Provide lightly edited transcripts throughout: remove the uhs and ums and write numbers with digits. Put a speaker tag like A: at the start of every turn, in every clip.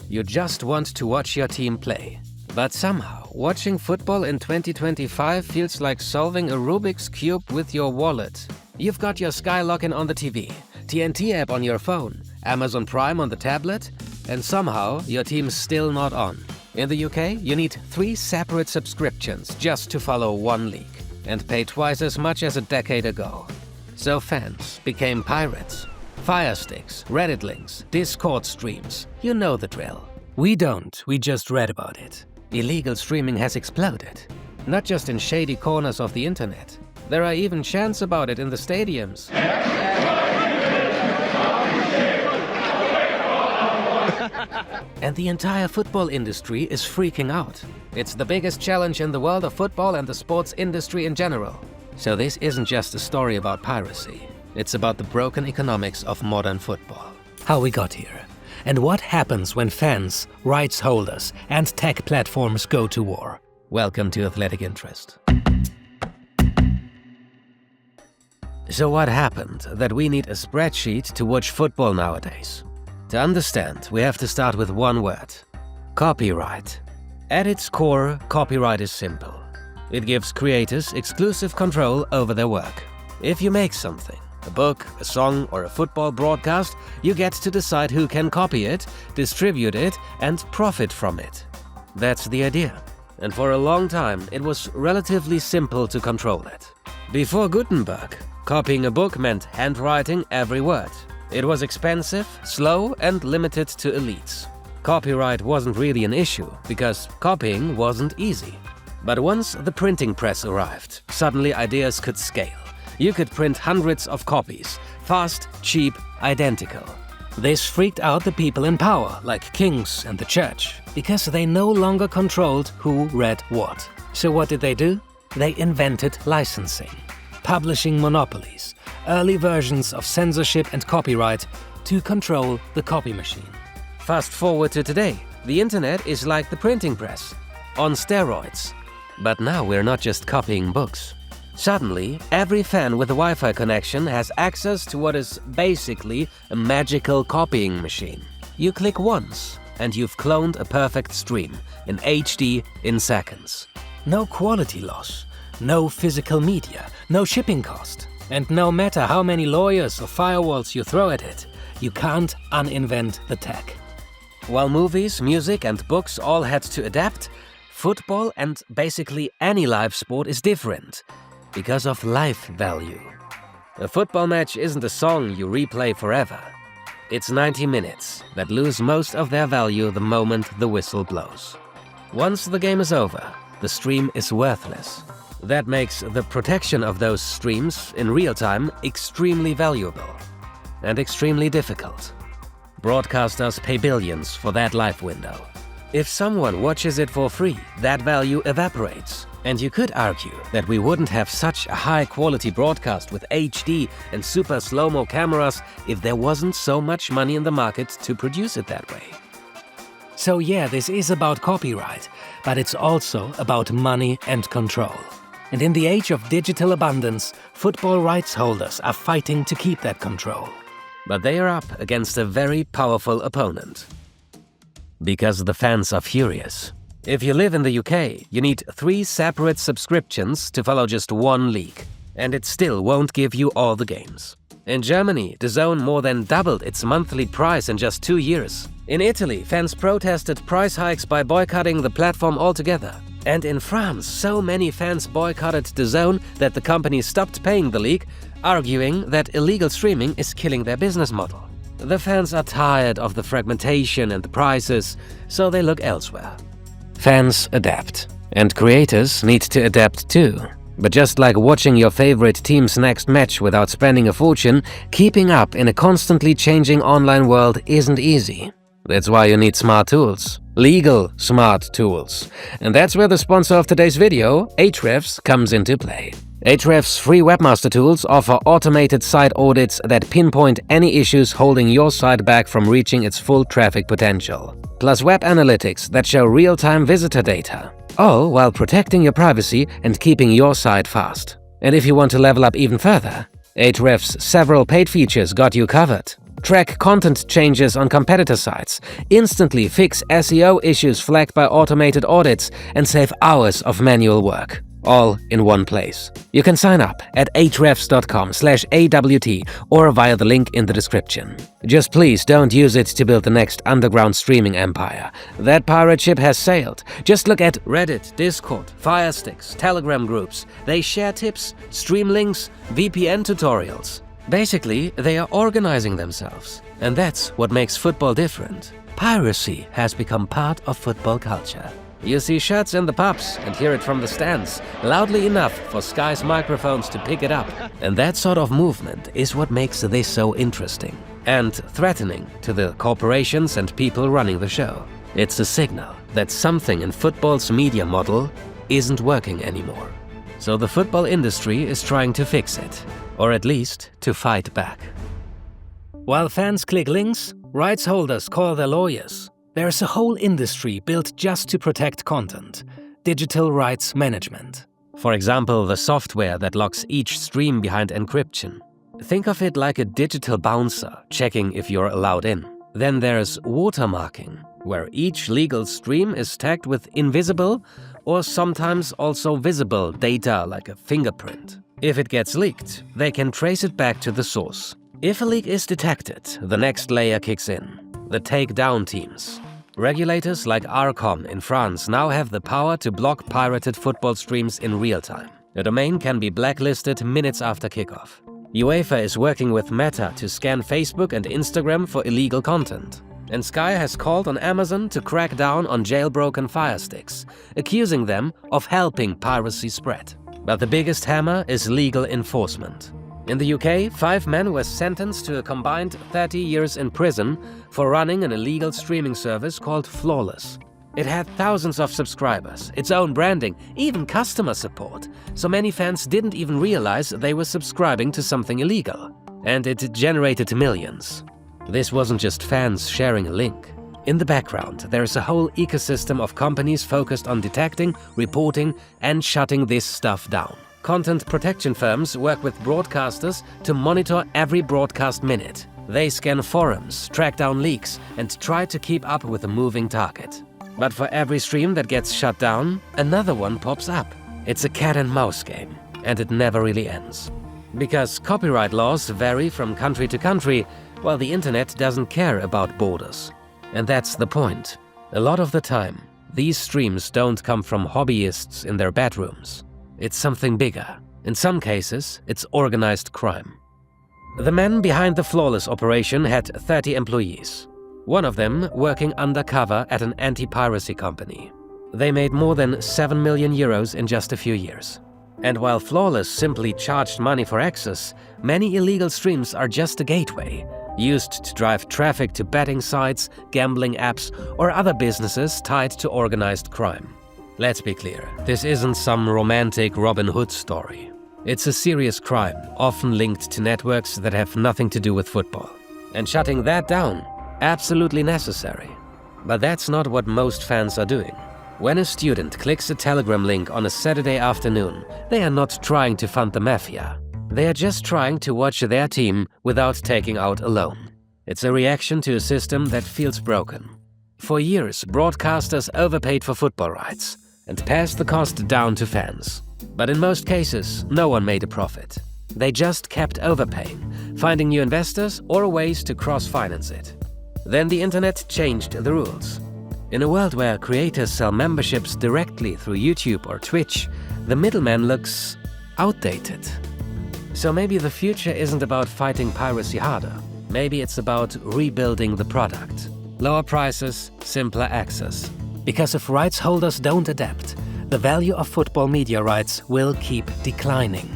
A: You just want to watch your team play. But somehow, watching football in 2025 feels like solving a Rubik's Cube with your wallet. You've got your Sky login on the TV, TNT app on your phone, Amazon Prime on the tablet, and somehow your team's still not on. In the UK, you need 3 separate subscriptions just to follow one league, and pay twice as much as a decade ago. So fans became pirates. Fire sticks, Reddit links, Discord streams, you know the drill. We don't, we just read about it. Illegal streaming has exploded. Not just in shady corners of the internet. There are even chants about it in the stadiums. And the entire football industry is freaking out. It's the biggest challenge in the world of football and the sports industry in general. So this isn't just a story about piracy. It's about the broken economics of modern football. How we got here. And what happens when fans, rights holders, and tech platforms go to war? Welcome to Athletic Interest. So what happened that we need a spreadsheet to watch football nowadays? To understand, we have to start with one word: copyright. At its core, copyright is simple. It gives creators exclusive control over their work. If you make something, a book, a song, or a football broadcast, you get to decide who can copy it, distribute it, and profit from it. That's the idea. And for a long time, it was relatively simple to control it. Before Gutenberg, copying a book meant handwriting every word. It was expensive, slow, and limited to elites. Copyright wasn't really an issue, because copying wasn't easy. But once the printing press arrived, suddenly ideas could scale. You could print hundreds of copies, fast, cheap, identical. This freaked out the people in power, like kings and the church, because they no longer controlled who read what. So what did they do? They invented licensing, publishing monopolies, early versions of censorship and copyright to control the copy machine. Fast forward to today, the internet is like the printing press, on steroids. But now we're not just copying books. Suddenly, every fan with a Wi-Fi connection has access to what is basically a magical copying machine. You click once, and you've cloned a perfect stream in HD in seconds. No quality loss, no physical media, no shipping cost. And no matter how many lawyers or firewalls you throw at it, you can't uninvent the tech. While movies, music, and books all had to adapt, football and basically any live sport is different. Because of life value. A football match isn't a song you replay forever. It's 90 minutes that lose most of their value the moment the whistle blows. Once the game is over, the stream is worthless. That makes the protection of those streams in real time extremely valuable and extremely difficult. Broadcasters pay billions for that live window. If someone watches it for free, that value evaporates. And you could argue that we wouldn't have such a high-quality broadcast with HD and super slow-mo cameras if there wasn't so much money in the market to produce it that way. So yeah, this is about copyright, but it's also about money and control. And in the age of digital abundance, football rights holders are fighting to keep that control. But they are up against a very powerful opponent. Because the fans are furious. If you live in the UK, you need 3 separate subscriptions to follow just one league. And it still won't give you all the games. In Germany, DAZN more than doubled its monthly price in just 2 years. In Italy, fans protested price hikes by boycotting the platform altogether. And in France, so many fans boycotted DAZN that the company stopped paying the league, arguing that illegal streaming is killing their business model. The fans are tired of the fragmentation and the prices, so they look elsewhere. Fans adapt, and creators need to adapt too. But just like watching your favorite team's next match without spending a fortune, keeping up in a constantly changing online world isn't easy. That's why you need smart tools. Legal smart tools. And that's where the sponsor of today's video, Ahrefs, comes into play. Ahrefs' free webmaster tools offer automated site audits that pinpoint any issues holding your site back from reaching its full traffic potential. Plus web analytics that show real-time visitor data. All while protecting your privacy and keeping your site fast. And if you want to level up even further, Ahrefs' several paid features got you covered. track content changes on competitor sites, instantly fix SEO issues flagged by automated audits, and save hours of manual work. All in one place. You can sign up at ahrefs.com/AWT or via the link in the description. Just please don't use it to build the next underground streaming empire. That pirate ship has sailed. Just look at Reddit, Discord, Firesticks, Telegram groups. They share tips, stream links, VPN tutorials. Basically, they are organizing themselves. And that's what makes football different. Piracy has become part of football culture. You see shirts in the pubs and hear it from the stands, loudly enough for Sky's microphones to pick it up. And that sort of movement is what makes this so interesting and threatening to the corporations and people running the show. It's a signal that something in football's media model isn't working anymore. So the football industry is trying to fix it, or at least to fight back. While fans click links, rights holders call their lawyers. There's a whole industry built just to protect content, digital rights management. For example, the software that locks each stream behind encryption. Think of it like a digital bouncer checking if you're allowed in. Then there's watermarking, where each legal stream is tagged with invisible or sometimes also visible data like a fingerprint. If it gets leaked, they can trace it back to the source. If a leak is detected, the next layer kicks in. The takedown teams. Regulators like Arcom in France now have the power to block pirated football streams in real time. A domain can be blacklisted minutes after kickoff. UEFA is working with Meta to scan Facebook and Instagram for illegal content. And Sky has called on Amazon to crack down on jailbroken Firesticks, accusing them of helping piracy spread. But the biggest hammer is legal enforcement. In the UK, 5 men were sentenced to a combined 30 years in prison for running an illegal streaming service called Flawless. It had thousands of subscribers, its own branding, even customer support, so many fans didn't even realize they were subscribing to something illegal. And it generated millions. This wasn't just fans sharing a link. In the background, there is a whole ecosystem of companies focused on detecting, reporting, and shutting this stuff down. Content protection firms work with broadcasters to monitor every broadcast minute. They scan forums, track down leaks, and try to keep up with a moving target. But for every stream that gets shut down, another one pops up. It's a cat and mouse game, and it never really ends. Because copyright laws vary from country to country, while the internet doesn't care about borders. And that's the point. A lot of the time, these streams don't come from hobbyists in their bedrooms. It's something bigger. In some cases, it's organized crime. The men behind the Flawless operation had 30 employees. One of them working undercover at an anti-piracy company. They made more than 7 million euros in just a few years. And while Flawless simply charged money for access, many illegal streams are just a gateway, used to drive traffic to betting sites, gambling apps, or other businesses tied to organized crime. Let's be clear, this isn't some romantic Robin Hood story. It's a serious crime, often linked to networks that have nothing to do with football. And shutting that down, absolutely necessary. But that's not what most fans are doing. When a student clicks a Telegram link on a Saturday afternoon, they are not trying to fund the mafia. They are just trying to watch their team without taking out a loan. It's a reaction to a system that feels broken. For years, broadcasters overpaid for football rights and passed the cost down to fans. But in most cases, no one made a profit. They just kept overpaying, finding new investors or ways to cross-finance it. Then the internet changed the rules. In a world where creators sell memberships directly through YouTube or Twitch, the middleman looks outdated. So maybe the future isn't about fighting piracy harder. Maybe it's about rebuilding the product. Lower prices, simpler access. Because if rights holders don't adapt, the value of football media rights will keep declining.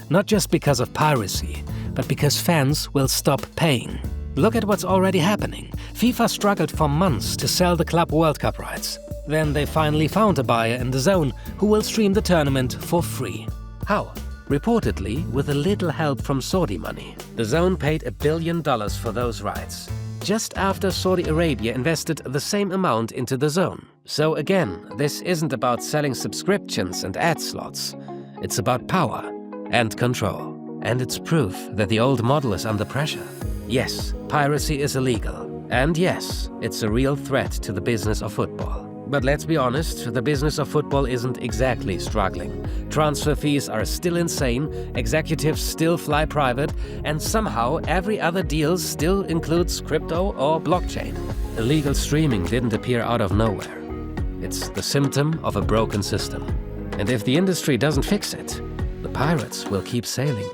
A: Not just because of piracy, but because fans will stop paying. Look at what's already happening. FIFA struggled for months to sell the Club World Cup rights. Then they finally found a buyer in DAZN who will stream the tournament for free. How? Reportedly with a little help from Saudi money. DAZN paid $1 billion for those rights, just after Saudi Arabia invested the same amount into DAZN. So again, this isn't about selling subscriptions and ad slots. It's about power and control. And it's proof that the old model is under pressure. Yes, piracy is illegal. And yes, it's a real threat to the business of football. But let's be honest, the business of football isn't exactly struggling. Transfer fees are still insane, executives still fly private, and somehow every other deal still includes crypto or blockchain. Illegal streaming didn't appear out of nowhere. It's the symptom of a broken system. And if the industry doesn't fix it, the pirates will keep sailing.